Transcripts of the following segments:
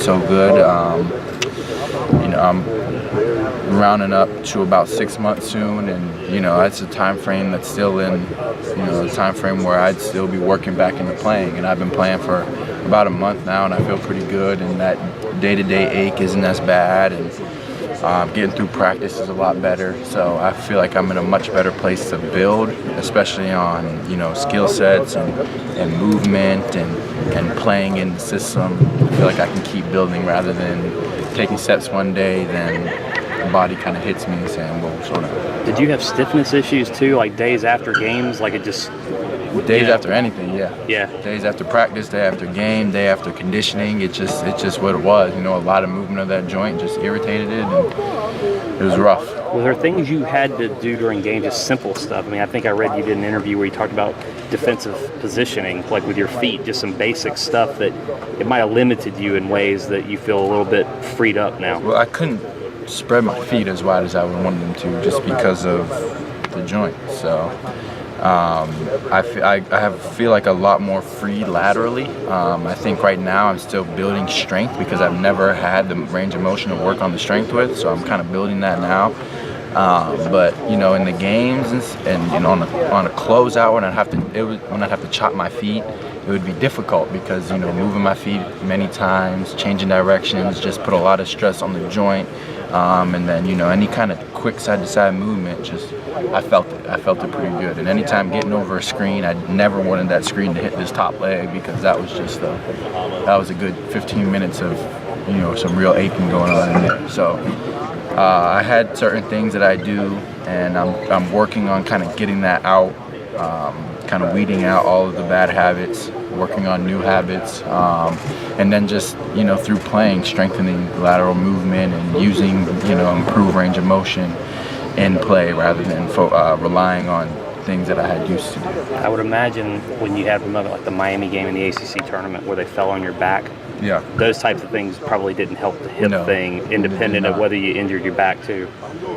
so good. I'm rounding up to about 6 months soon, and that's a time frame that's still in the time frame where I'd still be working back into playing. And I've been playing for about a month now, and I feel pretty good, and that day-to-day ache isn't as bad, and getting through practice is a lot better. So I feel like I'm in a much better place to build, especially on skill sets and movement and playing in the system. I feel like I can keep building rather than taking steps one day, then the body kind of hits me and saying, well, sort of. Did you have stiffness issues too, like days after games? Like it just... Days after anything, yeah. Yeah. Days after practice, day after game, day after conditioning, it's just what it was. A lot of movement of that joint just irritated it, and it was rough. Were there things you had to do during games, just simple stuff? I mean, I think I read you did an interview where you talked about defensive positioning, like with your feet, just some basic stuff that it might have limited you in ways that you feel a little bit freed up now. Well, I couldn't spread my feet as wide as I would want them to just because of the joint. So I feel like a lot more free laterally. I think right now I'm still building strength because I've never had the range of motion to work on the strength with, so I'm kind of building that now. But in the games and on a closeout when I'd have to chop my feet, it would be difficult because moving my feet many times, changing directions, just put a lot of stress on the joint. And then any kind of quick side-to-side movement, I felt it pretty good. And anytime getting over a screen, I never wanted that screen to hit this top leg because that was a good 15 minutes of some real aching going on in there. So I had certain things that I do, and I'm working on kind of getting that out, kind of weeding out all of the bad habits, working on new habits, and then just through playing, strengthening lateral movement and using improved range of motion in play rather than relying on things that I had used to do. I would imagine when you had like the Miami game in the ACC tournament where they fell on your back, yeah, those types of things probably didn't help the hip thing, independent of whether you injured your back too.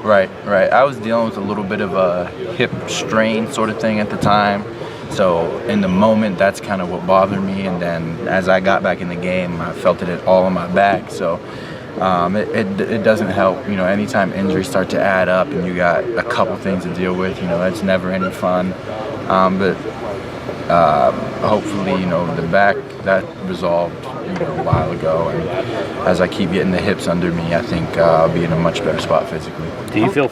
Right. I was dealing with a little bit of a hip strain sort of thing at the time. So in the moment, that's kind of what bothered me. And then as I got back in the game, I felt it all on my back. So it doesn't help. Anytime injuries start to add up and you got a couple things to deal with, it's never any fun. But hopefully, the back, that resolved a while ago. And as I keep getting the hips under me, I think I'll be in a much better spot physically. Do you feel